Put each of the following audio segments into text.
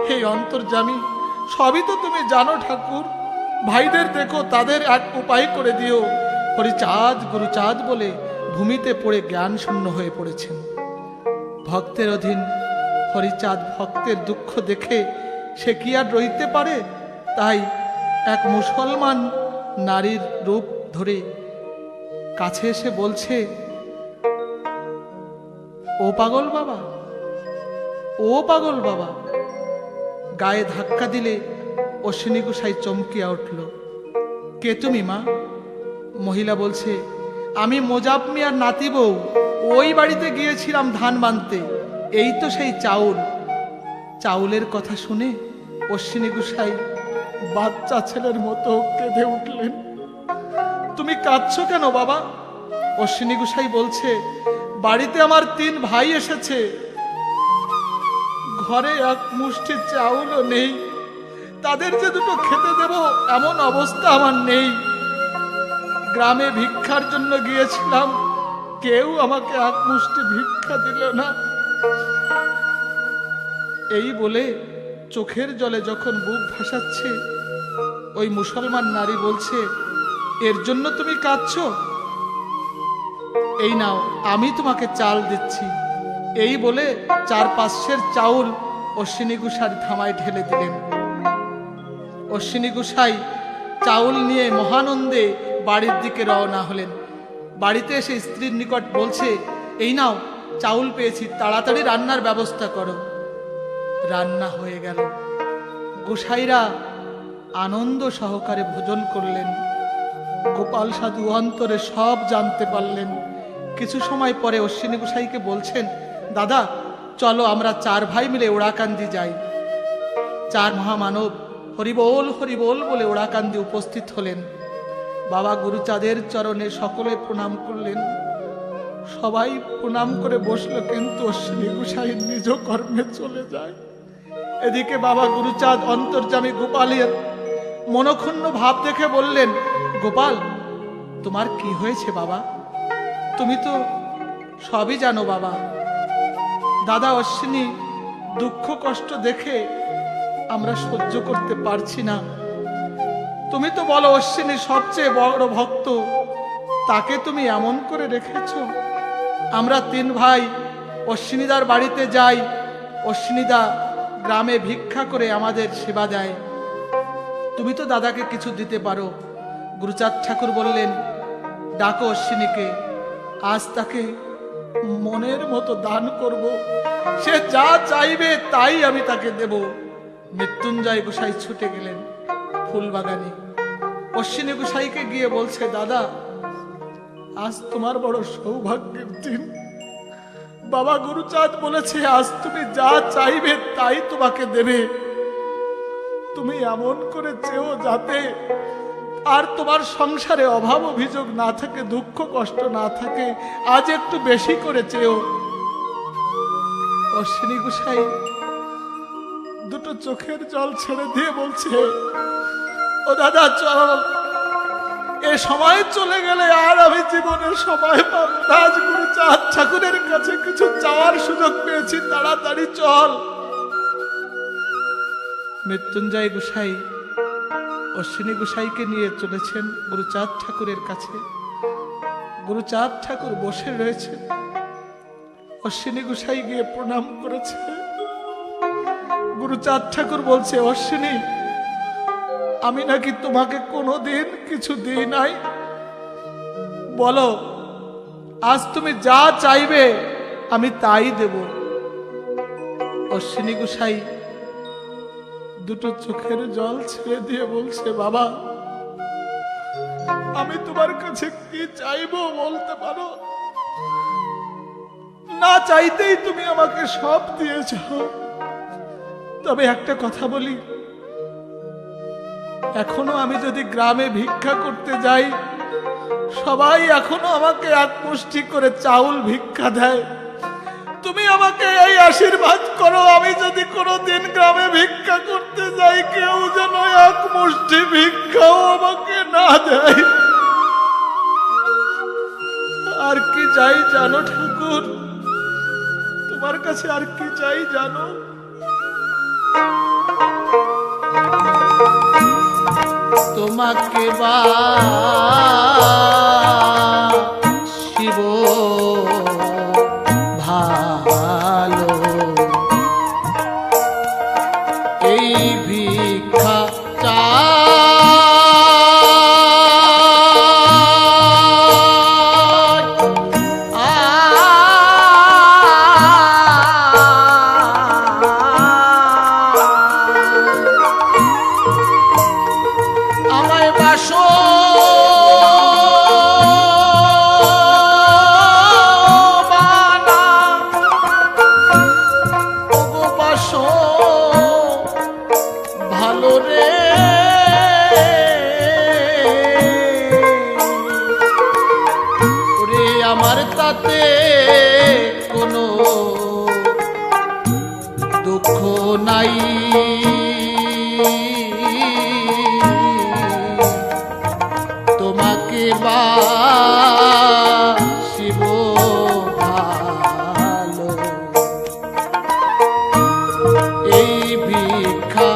হে অন্তর্যামী, সবই তো তুমি জানো ঠাকুর। ভাইদের দেখো, তাদের এক উপায় করে দিও। হরিচাঁদ গুরুচাঁদ বলে ভূমিতে পড়ে জ্ঞান শূন্য হয়ে পড়েছেন। ভক্তের অধীন হরিচাঁদ ভক্তের দুঃখ দেখে সে কি আর রইতে পারে? তাই এক মুসলমান নারীর রূপ ধরে কাছে এসে বলছে, ও পাগল বাবা, ও পাগল বাবা। গায়ে ধাক্কা দিলে অশ্বিনী গোসাই চমকিয়া উঠল। কে তুমি মা? মহিলা বলছে, আমি মোজাব মিয়ার নাতি বউ। ওই বাড়িতে গিয়েছিলাম ধান বানতে, এই তো সেই চাউল। চাউলের কথা শুনে অশ্বিনী গোসাই বাচ্চা ছেলের মতো কেঁদে উঠলেন। তুমি কাঁদছো কেন বাবা? অশ্বিনী গোসাই বলছে, বাড়িতে আমার 3 ভাই এসেছে, ঘরে এক মুষ্টি চাউলও নেই। তাদের যে দুটো খেতে দেব এমন অবস্থা আমার নেই। গ্রামে ভিক্ষার জন্য গিয়েছিলাম, কেউ আমাকে এক মুষ্টি ভিক্ষা দিল না। এই বলে চোখের জলে যখন বুক ভাসাচ্ছে, ওই মুসলমান নারী বলছে, এর জন্য তুমি কাঁদছো? এই নাও, আমি তোমাকে চাল দিচ্ছি। এই বলে 4-5 সের চাউল অশ্বিনী গোসাইর থামায় ঢেলে দিলেন। অশ্বিনী গোসাই চাউল নিয়ে মহানন্দে বাড়ির দিকে রওনা হলেন। বাড়িতে এসে স্ত্রীর নিকট বলছে, এই নাও চাউল পেয়েছি, তাড়াতাড়ি রান্নার ব্যবস্থা করো। রান্না হয়ে গেল। গোসাইরা আনন্দ সহকারে ভোজন করলেন। গোপাল সাধু অন্তরে সব জানতে পারলেন। কিছু সময় পরে অশ্বিনী গোসাইকে বলছেন, দাদা চলো আমরা 4 ভাই মিলে ওড়াকান্দি যাই। 4 মহামানব হরিবোল হরিবোল বলে ওড়াকান্দি উপস্থিত হলেন। বাবা গুরুচাঁদের চরণে সকলে প্রণাম করলেন। সবাই প্রণাম করে বসলো, কিন্তু অশ্বিনী গোসাই নিজ কর্মে চলে যায়। এদিকে বাবা গুরুচাঁদ অন্তর্যামী গোপালের মনক্ষুণ্ণ ভাব দেখে বললেন, গোপাল তোমার কি হয়েছে বাবা? তুমি তো সবই জানো বাবা। দাদা অশ্বিনী দুঃখ কষ্ট দেখে আমরা সহ্য করতে পারছি না। তুমি তো বলো অশ্বিনী সবচেয়ে বড় ভক্ত, তাকে তুমি এমন করে রেখেছ। আমরা 3 ভাই অশ্বিনীদার বাড়িতে যাই, অশ্বিনীদা গ্রামে ভিক্ষা করে আমাদের সেবা দেয়। তুমি তো দাদাকে কিছু দিতে পারো। গুরুচাঁদ ঠাকুর বললেন, ডাকো অশ্বিনীকে, আজ তাকে মনের মতো দান করব। সে যা চাইবে তাই আমি তাকে দেব। মৃত্যুঞ্জয় গোসাই ছুটে গেলেন ফুলবাগানে। অশ্বিনী গোসাইকে গিয়ে বলছে, দাদা আজ তোমার বড় সৌভাগ্যের দিন। বাবা গুরুচাঁদ বলেছে আজ তুমি যা চাইবে তাই তোমাকে দেবে। তুমি এমন করে চেও যাতে আর তোমার সংসারে অভাব অভিযোগ না থাকে, দুঃখ কষ্ট না থাকে। আজ একটু বেশি করে চেও। অশ্বিনী গোসাই দুটো চোখের জল ছেড়ে দিয়ে বলছে, ও দাদা চল, এ সময় চলে গেলে আর আমি জীবনের সময় পাব না। আজ গুরুচাঁদ ঠাকুরের কাছে কিছু চাওয়ার সুযোগ পেয়েছি, তাড়াতাড়ি চল। মৃত্যুঞ্জয় গোসাই অশ্বিনী গোসাইকে নিয়ে চলেছেন গুরুচাঁদ ঠাকুরের কাছে। গুরুচাঁদ ঠাকুর বসে রয়েছেন। অশ্বিনী গোসাই গিয়ে প্রণাম করেছে। গুরুচাঁদ ঠাকুর বলছে, অশ্বিনী আমি নাকি তোমাকে কোনোদিন কিছু দিই নাই? বলো আজ তুমি যা চাইবে আমি তাই দেব। অশ্বিনী গোসাই দুটো চোখের জল ছেড়ে দিয়ে বলছে, বাবা আমি তোমার কাছে কি চাইবো বলতে পারো? না চাইতেই তুমি আমাকে সব দিয়েছ। তবে একটা কথা বলি, এখনো আমি যদি গ্রামে ভিক্ষা করতে যাই, সবাই এখনো আমাকে 1 মুষ্টি করে চাউল ভিক্ষা দেয়। তুমি আমাকে এই আশীর্বাদ করো, আমি যদি কোনোদিন গ্রামে ভিক্ষা করতে যাই, কেউ যেন 1 মুষ্টি ভিক্ষাও আমাকে না দেয়। আর কি চাই জানো ঠাকুর? তোমার কাছে আর কি চাই জানো? তোমাকে বাসিব ভালো, এই ভিক্ষা আমার তাতে কোনো দুঃখ নাই, তোমাকে বাসিব ভালো, এই ভিক্ষা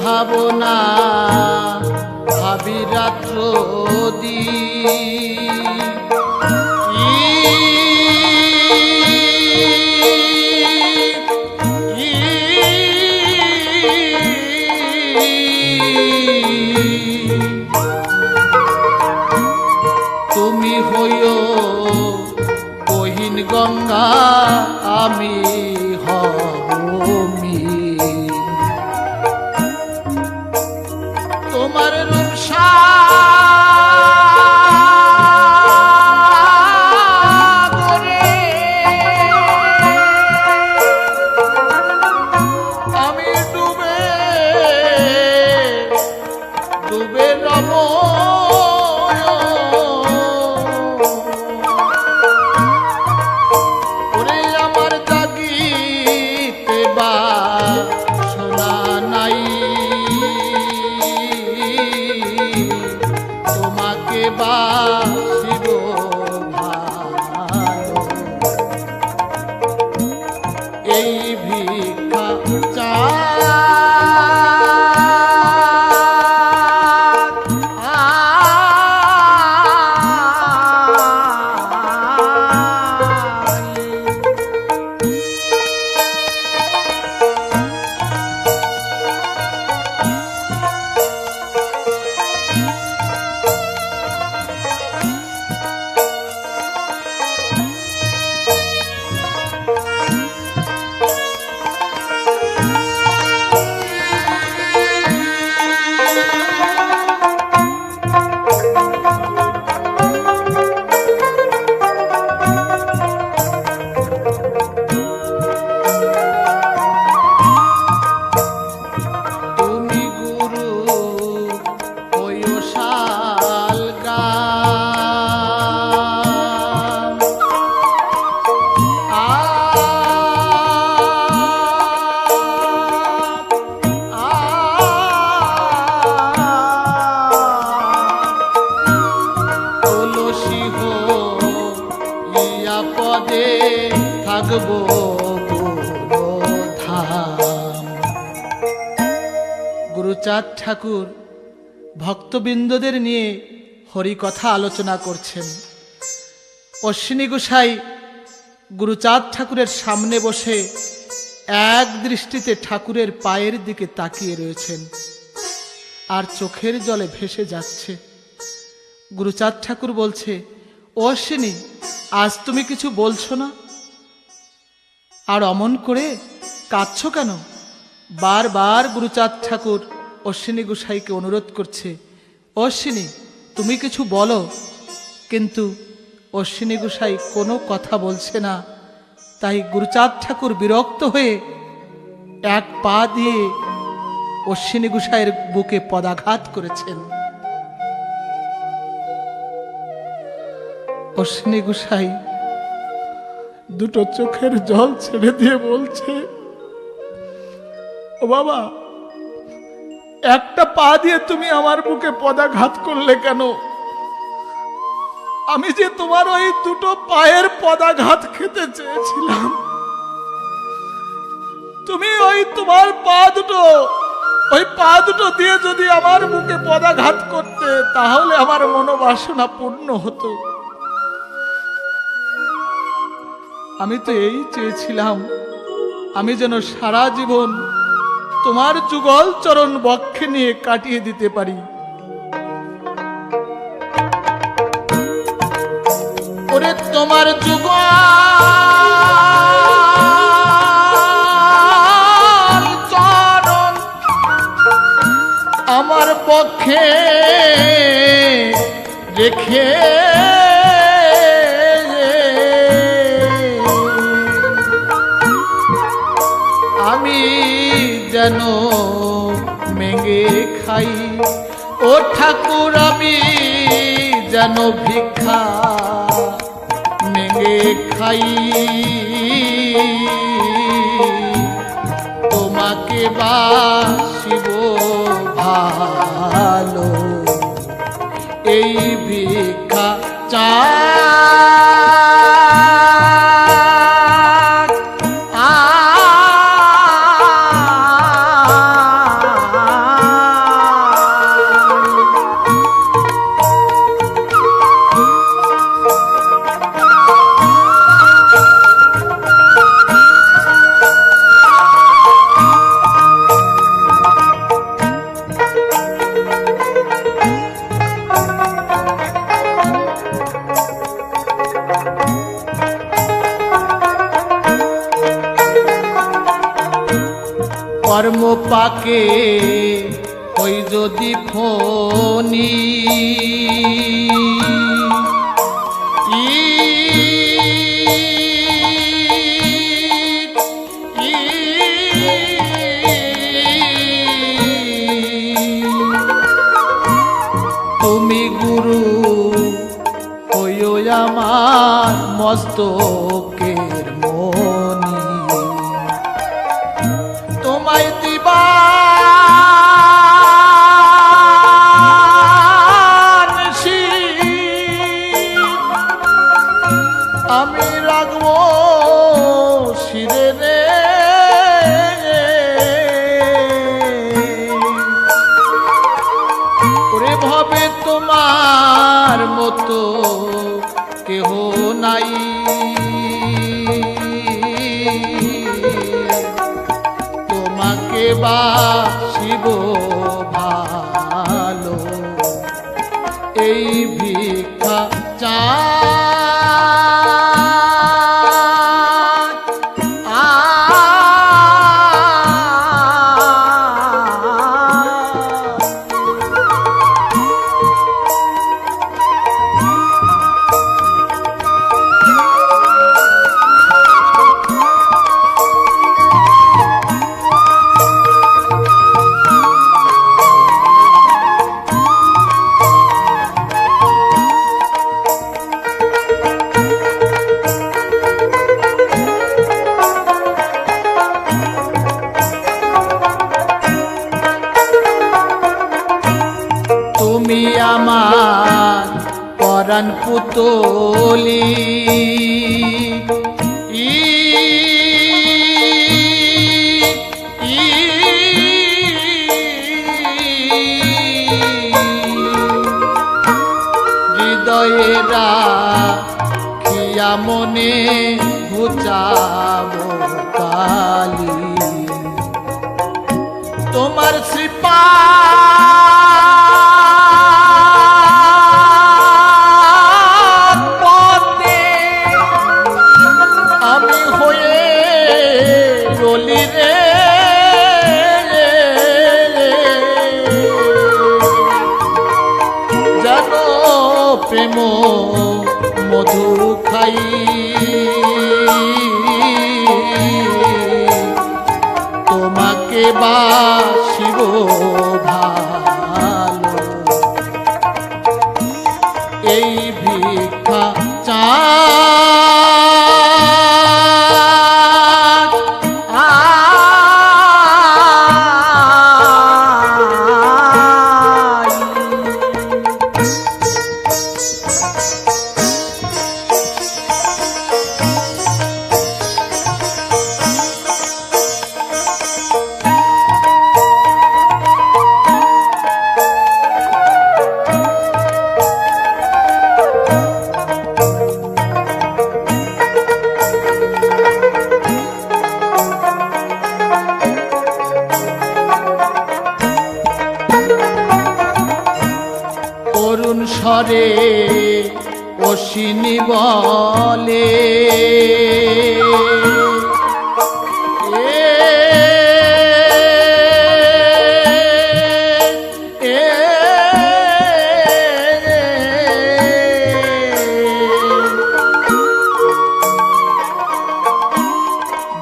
ভাবনা ভাবি রাত্র তুমি হইও কহিন গঙ্গা, আমি হবমি তোমার রূপসা আমি ডুবে ডুবে রব, ওরে আমার জাগিতে বা সোনা নাই, তোমাকে বাসিব ভালো, এই ভিক্ষা পদে থাকব ধাম। গুরুচাঁদ ঠাকুর ভক্তবৃন্দদের নিয়ে হরিকথা আলোচনা করছেন। অশ্বিনী গোসাই গুরুচাঁদ ঠাকুরের সামনে বসে এক দৃষ্টিতে ঠাকুরের পায়ের দিকে তাকিয়ে রয়েছেন আর চোখের জলে ভেসে যাচ্ছে। গুরুচাঁদ ঠাকুর বলছে, ও অশ্বিনী, আজ তুমি কিছু বলছো না, আর অমন করে কাঁদছো কেন? বারবার গুরুচাঁদ ঠাকুর অশ্বিনী গোসাইকে অনুরোধ করছে, অশ্বিনী তুমি কিছু বলো। কিন্তু অশ্বিনী গোসাই কোনো কথা বলছে না। তাই গুরুচাঁদ ঠাকুর বিরক্ত হয়ে এক পা দিয়ে অশ্বিনী গোসাইয়ের বুকে পদাঘাত করেছেন। অশ্বিনী গোসাই দুটো চোখের জল ছেড়ে দিয়ে বলছে, ও বাবা, একটা পা দিয়ে তুমি আমার বুকে পদাঘাত করলে কেন? আমি যে তোমার ওই দুটো পায়ের পদাঘাত খেতে চেয়েছিলাম। তুমি ওই তোমার ওই পা দুটো দিয়ে যদি আমার বুকে পদাঘাত করতে, তাহলে আমার মনোবাসনা পূর্ণ হতো। আমি তো এই চেয়েছিলাম, আমি যেন সারা জীবন তোমার যুগল চরণ বক্ষে নিয়ে কাটিয়ে দিতে পারি। ওরে তোমার যুগল চরণ আমার পক্ষে রেখে আমি যেন মেঙ্গে খাই। ও ঠাকুর, আমি যেন ভিক্ষা মেঙ্গে খাই। তোমাকে বাসিব ভালো, এই ভিক্ষা কর্ম পাকে ওই যদি ফনি তুমি গুরু হইও আমার মস্তকের মনি। তোমায় দিবানিশি আমি রাখবো শিরে রে। ওরে ভাবে তোমার মতো কেহ নাই, তোমাকে বাসিব ভালো, এই ভিক্ষা তুমি আমার পরাণ পুতলি। হৃদয়ে রাখিয়া মনে ঘুচাব কালি, তোমার শ্রীপা আমি হয়ে রলি রে। বাসিব ভালো, এই ভিক্ষা করুণ স্বরে অশ্বিনী বলে,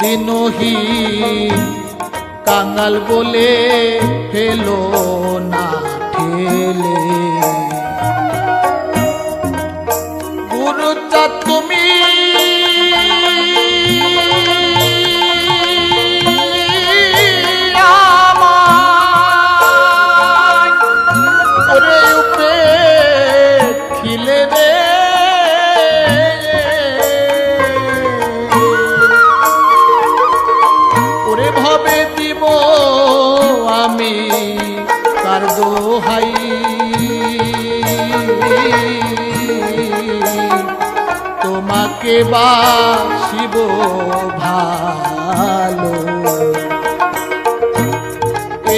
দিনহীন কাঙাল বলে ফেলো না ঠেলে, গুরুচাঁদ তুমি আমায় ওরে উপেক্ষিলে রে, ওরে ভবে দিব আমি কার দোহাই, তোমাকে বাসিব ভালো,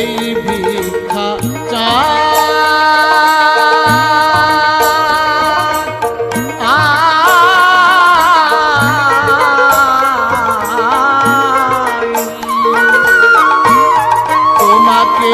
এই ভিক্ষা তোমাকে